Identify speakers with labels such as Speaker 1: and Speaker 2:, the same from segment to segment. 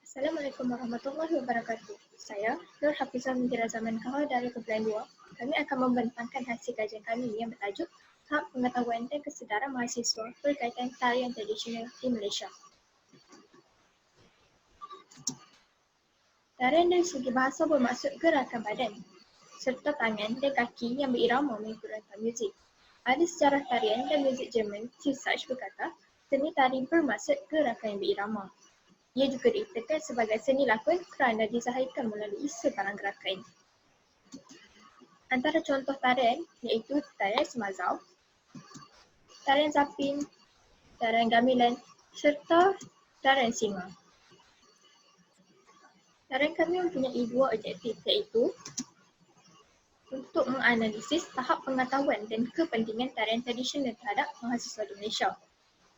Speaker 1: Assalamualaikum warahmatullahi wabarakatuh. Saya, Nur Hafizah Mintira Zaman Kahal dari Kumpulan 2. Kami akan membentangkan hasil kajian kami yang bertajuk Tahap Pengetahuan dan Kesedaran Mahasiswa berkaitan tarian tradisional di Malaysia. Tarian dari segi bahasa bermaksud gerakan badan, serta tangan dan kaki yang berirama mengikut rangka muzik. Ahli sejarah tarian dan muzik Jerman, Tisach berkata, seni tari bermaksud gerakan yang berirama. Ia juga diiktirkan sebagai seni lakon kerana disahihkan melalui sebarang gerakan. Antara contoh tarian iaitu tarian semazau, tarian zapin, tarian gamelan serta tarian sima. Tarian kami mempunyai dua objektif iaitu untuk menganalisis tahap pengetahuan dan kepentingan tarian tradisional terhadap mahasiswa di Malaysia.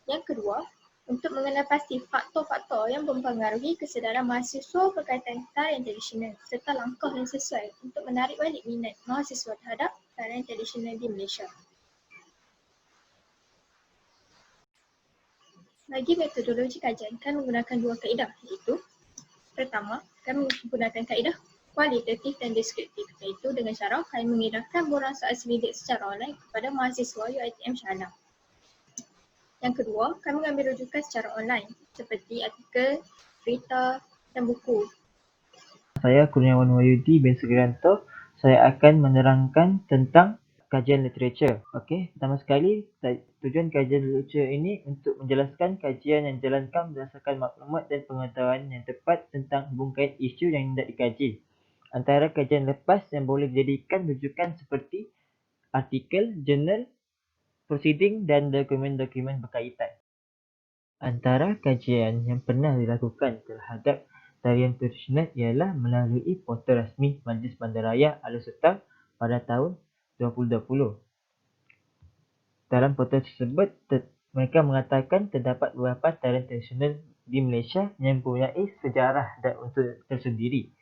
Speaker 1: Yang kedua, untuk mengenal pasti faktor-faktor yang mempengaruhi kesedaran mahasiswa berkaitan tarian tradisional serta langkah yang sesuai untuk menarik balik minat mahasiswa terhadap tarian tradisional di Malaysia. Bagi metodologi kajian, kami menggunakan dua kaedah iaitu pertama, kami menggunakan kaedah kualitatif dan deskriptif iaitu dengan cara kami mengedahkan borang soal selidik secara online kepada mahasiswa UiTM Shah Alam. Yang kedua, kami mengambil rujukan secara online seperti artikel, berita dan buku.
Speaker 2: Saya Kurniawan Wahyudi bin Sugiranto. Saya akan menerangkan tentang kajian literature. Okey, pertama sekali tujuan kajian literature ini untuk menjelaskan kajian yang dijalankan berdasarkan maklumat dan pengetahuan yang tepat tentang hubungkait isu yang hendak dikaji. Antara kajian lepas yang boleh dijadikan rujukan seperti artikel, jurnal, proceeding dan dokumen-dokumen berkaitan. Antara kajian yang pernah dilakukan terhadap tarian tradisional ialah melalui portal rasmi Majlis Bandaraya Alor-Setar pada tahun 2020. Dalam portal tersebut, mereka mengatakan terdapat beberapa tarian tradisional di Malaysia yang mempunyai sejarah dan unsur tersendiri.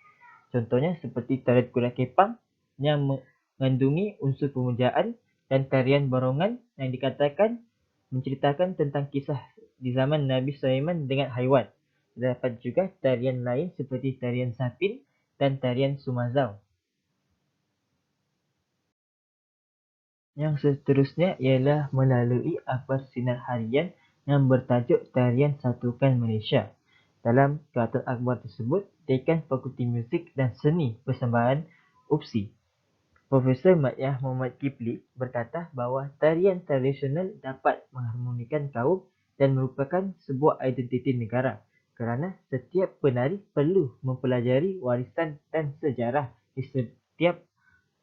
Speaker 2: Contohnya seperti tarian Kuda Kepang yang mengandungi unsur pemujaan dan tarian barongan yang dikatakan menceritakan tentang kisah di zaman Nabi Sulaiman dengan haiwan. Terdapat juga tarian lain seperti tarian Sapin dan tarian Sumazau. Yang seterusnya ialah melalui akhbar sinar harian yang bertajuk Tarian Satukan Malaysia. Dalam peraturan akhbar tersebut, Dekan Fakulti Muzik dan Seni Persembahan UPSI, Profesor Matyah Muhammad Kipli berkata bahawa tarian tradisional dapat mengharmonikan kaum dan merupakan sebuah identiti negara kerana setiap penari perlu mempelajari warisan dan sejarah di setiap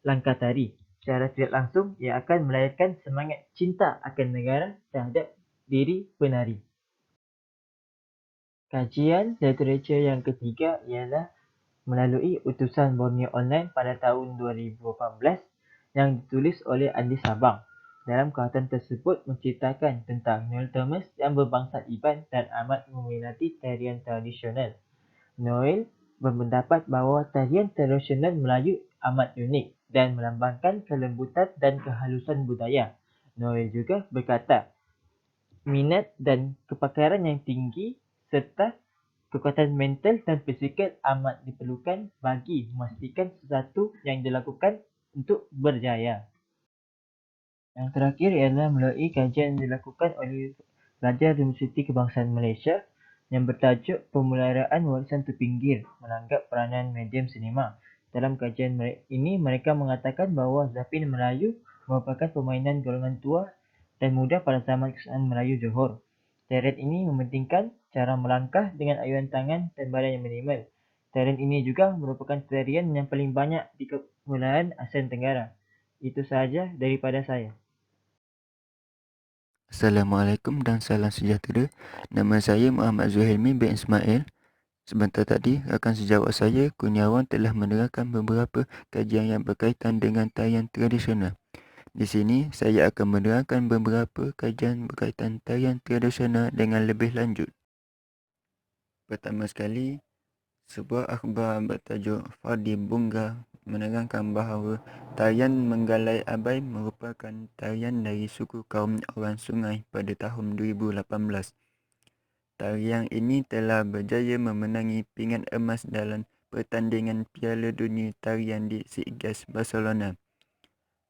Speaker 2: langkah tari. Secara tidak langsung, ia akan melahirkan semangat cinta akan negara terhadap diri penari. Kajian literature yang ketiga ialah melalui utusan Borneo Online pada tahun 2018 yang ditulis oleh Andi Sabang. Dalam kawatan tersebut menceritakan tentang Noel Thomas yang berbangsa Iban dan amat meminati tarian tradisional. Noel berpendapat bahawa tarian tradisional Melayu amat unik dan melambangkan kelembutan dan kehalusan budaya. Noel juga berkata, minat dan kepakaran yang tinggi serta kekuatan mental dan fizikal amat diperlukan bagi memastikan sesuatu yang dilakukan untuk berjaya. Yang terakhir ialah melalui kajian yang dilakukan oleh pelajar Universiti Kebangsaan Malaysia yang bertajuk Pemeliharaaan Warisan Terpinggir Menanggap Peranan Medium Sinema. Dalam kajian ini, mereka mengatakan bahawa Zapin Melayu merupakan permainan golongan tua dan muda pada zaman Kesultanan Melayu Johor. Tarian ini mementingkan cara melangkah dengan ayunan tangan dan badan yang minimal. Tarian ini juga merupakan tarian yang paling banyak di Kepulauan Asean Tenggara. Itu sahaja daripada saya.
Speaker 3: Assalamualaikum dan salam sejahtera. Nama saya Muhammad Zuhaimi bin Ismail. Sebentar tadi, rakan sejawat saya, Kurniawan telah menerangkan beberapa kajian yang berkaitan dengan tarian tradisional. Di sini, saya akan menerangkan beberapa kajian berkaitan tarian tradisional dengan lebih lanjut. Pertama sekali, sebuah akhbar bertajuk Fardi Bunga menerangkan bahawa tarian Menggalai Abai merupakan tarian dari suku kaum orang Sungai pada tahun 2018. Tarian ini telah berjaya memenangi pingat emas dalam pertandingan Piala Dunia Tarian di Sitges, Barcelona.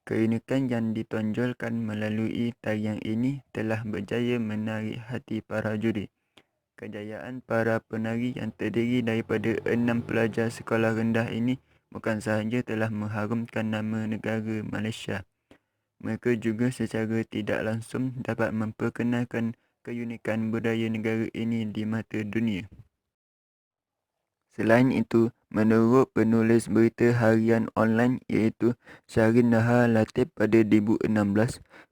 Speaker 3: Keunikan yang ditonjolkan melalui tarian ini telah berjaya menarik hati para juri. Kejayaan para penari yang terdiri daripada 6 pelajar sekolah rendah ini bukan sahaja telah mengharumkan nama negara Malaysia, mereka juga secara tidak langsung dapat memperkenalkan keunikan budaya negara ini di mata dunia. Selain itu, menurut penulis berita harian online iaitu Shahrin Nahar Latif pada 2016,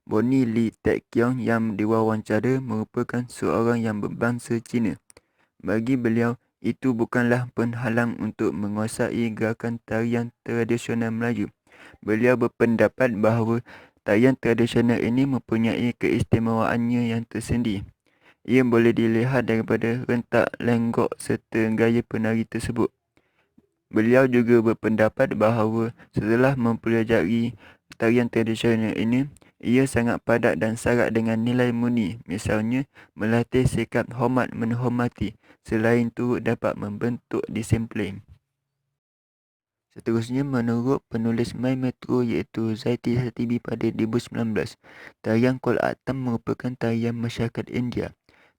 Speaker 3: Bonnie Lee Tek Kiong yang diwawancara merupakan seorang yang berbangsa Cina. Bagi beliau, itu bukanlah penghalang untuk menguasai gerakan tarian tradisional Melayu. Beliau berpendapat bahawa tarian tradisional ini mempunyai keistimewaannya yang tersendiri. Ia boleh dilihat daripada rentak lenggok serta gaya penari tersebut. Beliau juga berpendapat bahawa setelah mempelajari tarian tradisional ini, ia sangat padat dan syarat dengan nilai murni, misalnya melatih sikap hormat menghormati, selain itu dapat membentuk disiplin. Seterusnya, menurut penulis My Metro iaitu Zaiti Hatibi pada 2019, tarian Kol Attam merupakan tarian masyarakat India.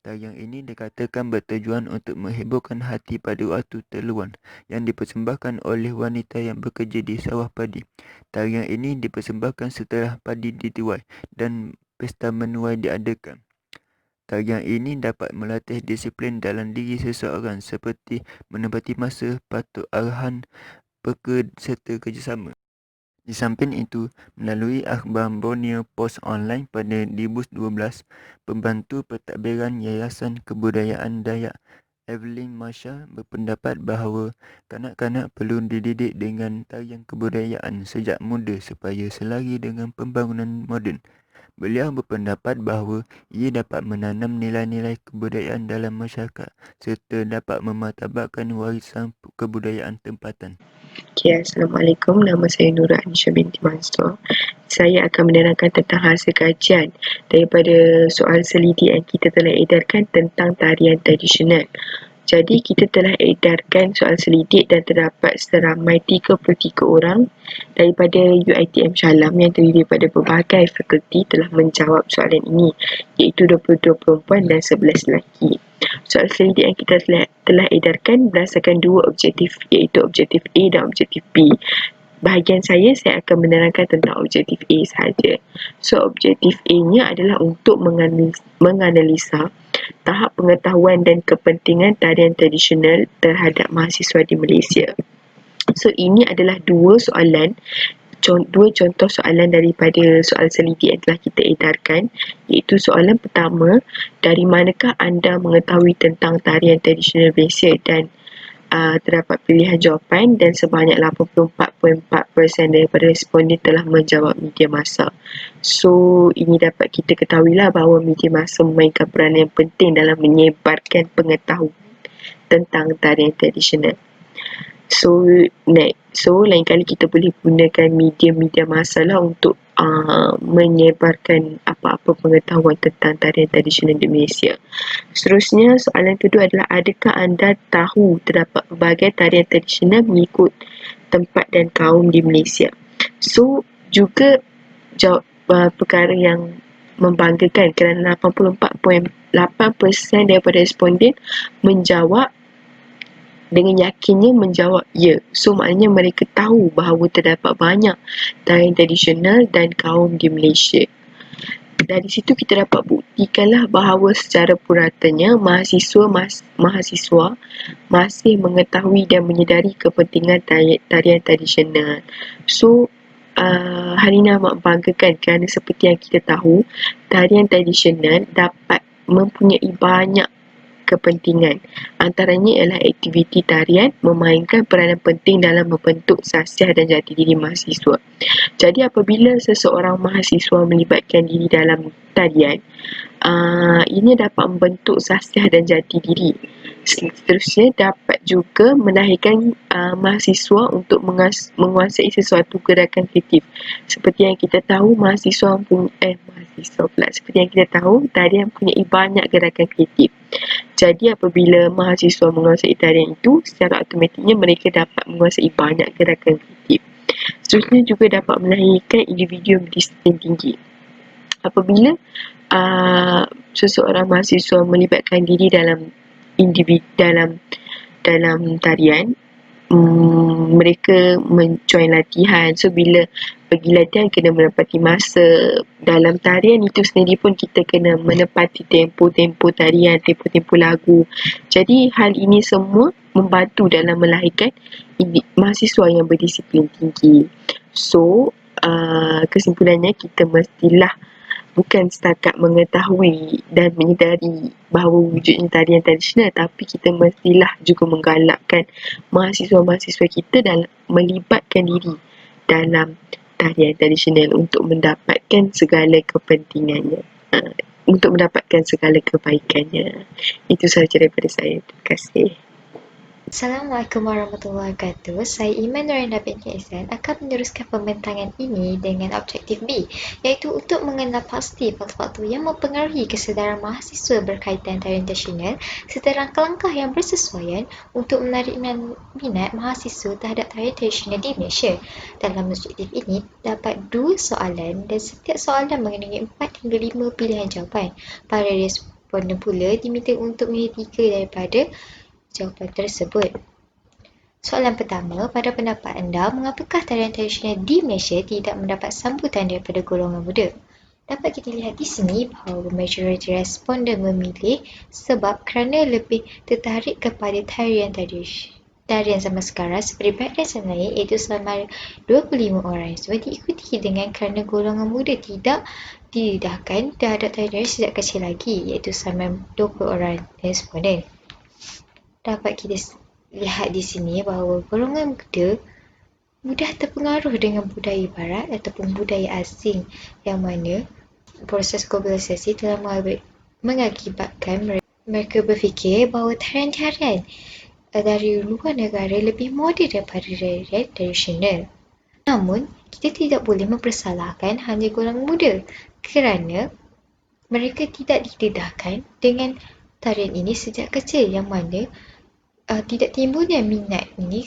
Speaker 3: Tarian ini dikatakan bertujuan untuk menghiburkan hati pada waktu terluang yang dipersembahkan oleh wanita yang bekerja di sawah padi. Tarian ini dipersembahkan setelah padi dituai dan pesta menuai diadakan. Tarian ini dapat melatih disiplin dalam diri seseorang seperti menepati masa, patuh arahan, peka serta kerjasama. Di samping itu, melalui akhbar Borneo Post Online pada 2012, pembantu pentadbiran Yayasan Kebudayaan Dayak Evelyn Marsha berpendapat bahawa kanak-kanak perlu dididik dengan tarian kebudayaan sejak muda supaya selari dengan pembangunan moden. Beliau berpendapat bahawa ia dapat menanam nilai-nilai kebudayaan dalam masyarakat serta dapat memartabatkan warisan kebudayaan tempatan.
Speaker 4: Okay, Assalamualaikum. Nama saya Nura Anisha binti Mansur. Saya akan menerangkan tentang hasil kajian daripada soal selidik yang kita telah edarkan tentang tarian tradisional. Jadi, kita telah edarkan soal selidik dan terdapat seramai 33 orang daripada UiTM Shah Alam yang terdiri daripada berbagai fakulti telah menjawab soalan ini, iaitu 22 perempuan dan 11 lelaki. Soal selidik yang kita telah edarkan berdasarkan dua objektif, iaitu objektif A dan objektif B. Bahagian saya akan menerangkan tentang objektif A sahaja. So, objektif A-nya adalah untuk menganalisa tahap pengetahuan dan kepentingan tarian tradisional terhadap mahasiswa di Malaysia. So, ini adalah dua contoh soalan daripada soal selidik yang telah kita edarkan, iaitu soalan pertama, dari manakah anda mengetahui tentang tarian tradisional Malaysia, dan terdapat pilihan jawapan dan sebanyak 84.4% daripada responden telah menjawab media massa. So, ini dapat kita ketahuilah bahawa media massa memainkan peranan yang penting dalam menyebarkan pengetahuan tentang tarian tradisional. So, lain kali kita boleh gunakan media massa lah untuk menyebarkan apa-apa pengetahuan tentang tarian tradisional di Malaysia. Seterusnya, soalan kedua adalah, adakah anda tahu terdapat pelbagai tarian tradisional mengikut tempat dan kaum di Malaysia? So, juga perkara yang membanggakan kerana 84.8% daripada responden menjawab dengan yakinnya menjawab ya. So, maknanya mereka tahu bahawa terdapat banyak tarian tradisional dan kaum di Malaysia. Dari situ kita dapat buktikanlah bahawa secara puratanya mahasiswa masih mengetahui dan menyedari kepentingan tarian tradisional. So, hal ini amat membanggakan kerana seperti yang kita tahu, tarian tradisional dapat mempunyai banyak kepentingan. Antaranya ialah aktiviti tarian memainkan peranan penting dalam membentuk sasiah dan jati diri mahasiswa. Jadi, apabila seseorang mahasiswa melibatkan diri dalam tarian, ini dapat membentuk sasiah dan jati diri. Seterusnya dapat juga melahirkan mahasiswa untuk menguasai sesuatu gerakan kreatif. Seperti yang kita tahu seperti yang kita tahu tarian mempunyai banyak gerakan kreatif. Jadi apabila mahasiswa menguasai tarian itu, secara automatiknya mereka dapat menguasai banyak gerakan kreatif. Seterusnya juga dapat melahirkan individu yang berdisiplin tinggi. Apabila seseorang mahasiswa melibatkan diri dalam tarian, mereka menjoin latihan. So bila pergi latihan kena menepati masa. Dalam tarian itu sendiri pun kita kena menepati tempo-tempo tarian, tempo-tempo lagu. Jadi hal ini semua membantu dalam melahirkan mahasiswa yang berdisiplin tinggi. So kesimpulannya kita mestilah bukan setakat mengetahui dan menyedari bahawa wujudnya tarian tradisional, tapi kita mestilah juga menggalakkan mahasiswa-mahasiswa kita dalam melibatkan diri dalam tarian tradisional untuk mendapatkan segala kepentingannya, untuk mendapatkan segala kebaikannya. Itu sahaja daripada saya. Terima kasih.
Speaker 5: Assalamualaikum warahmatullahi wabarakatuh. Saya Iman Nurenda binti Ihsan akan meneruskan pembentangan ini dengan objektif B, iaitu untuk mengenal pasti faktor-faktor yang mempengaruhi kesedaran mahasiswa berkaitan tarian tradisional serta langkah-langkah yang bersesuaian untuk menarik minat mahasiswa terhadap tarian tradisional di Malaysia. Dalam objektif ini, dapat 2 soalan dan setiap soalan mengandungi 4 hingga 5 pilihan jawapan. Para responden pula diminta untuk memilih 3 daripada jawapan tersebut. Soalan pertama, pada pendapat anda, mengapakah tarian tradisional di Malaysia tidak mendapat sambutan daripada golongan muda? Dapat kita lihat di sini bahawa majoriti responden memilih sebab kerana lebih tertarik kepada tarian zaman sekarang seperti breakdance dan lain, iaitu selama 25 orang. So, diikuti dengan kerana golongan muda tidak didedahkan terhadap tarian sejak kecil lagi, iaitu selama 20 orang responden. Dapat kita lihat di sini bahawa golongan muda mudah terpengaruh dengan budaya barat ataupun budaya asing, yang mana proses globalisasi telah mengakibatkan mereka berfikir bahawa tarian-tarian dari luar negara lebih moden daripada tarian tradisional. Namun, kita tidak boleh mempersalahkan hanya golongan muda kerana mereka tidak didedahkan dengan tarian ini sejak kecil, yang mana tidak timbulnya minat ini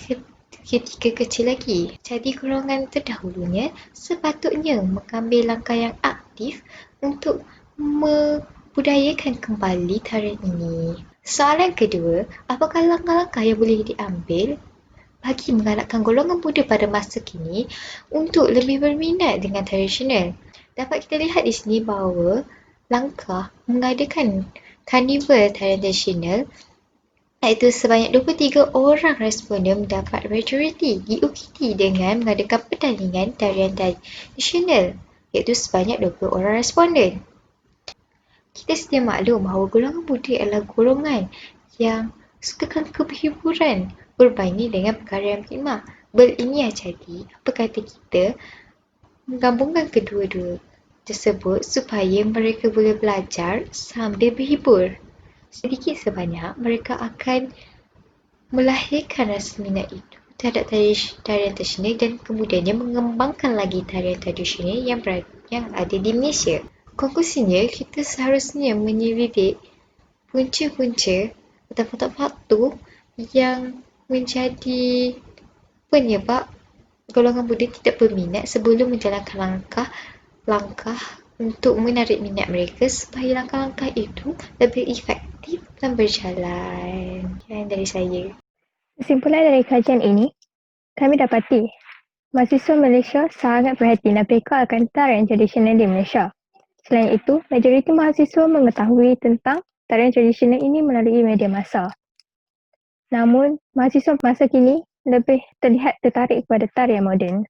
Speaker 5: ketika kecil lagi. Jadi golongan terdahulunya sepatutnya mengambil langkah yang aktif untuk membudayakan kembali tarian ini. Soalan kedua, apakah langkah-langkah yang boleh diambil bagi menggalakkan golongan muda pada masa kini untuk lebih berminat dengan tradisional? Dapat kita lihat di sini bahawa langkah mengadakan karnival tarian tradisional, iaitu sebanyak 23 orang responden mendapat majoriti diikuti dengan mengadakan pertandingan tarian tradisional, iaitu sebanyak 20 orang responden. Kita sedia maklum bahawa golongan muda adalah golongan yang sukakan keberhiburan berbanding dengan perkara yang prima. Berilmiah, jadi apa kata kita menggabungkan kedua-dua tersebut supaya mereka boleh belajar sambil berhibur. Sedikit sebanyak mereka akan melahirkan rasa minat itu terhadap tarian tradisional dan kemudiannya mengembangkan lagi tarian tradisional yang ada di Malaysia. Konklusinya, kita seharusnya menyelidik punca-punca atau faktor-faktor yang menjadi penyebab golongan muda tidak berminat sebelum menjalankan langkah untuk menarik minat mereka supaya langkah-langkah itu lebih efektif dan berjalan. Yang dari saya.
Speaker 6: Kesimpulan dari kajian ini, kami dapati mahasiswa Malaysia sangat perhatian dan peka akan tarian tradisional di Malaysia. Selain itu, majoriti mahasiswa mengetahui tentang tarian tradisional ini melalui media massa. Namun, mahasiswa masa kini lebih terlihat tertarik kepada tarian moden.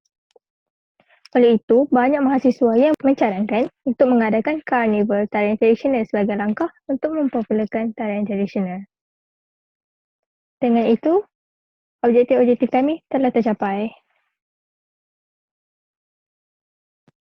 Speaker 6: Oleh itu, banyak mahasiswa yang mencadangkan untuk mengadakan karnival tarian tradisional sebagai langkah untuk mempopularkan tarian tradisional. Dengan itu, objektif-objektif kami telah tercapai.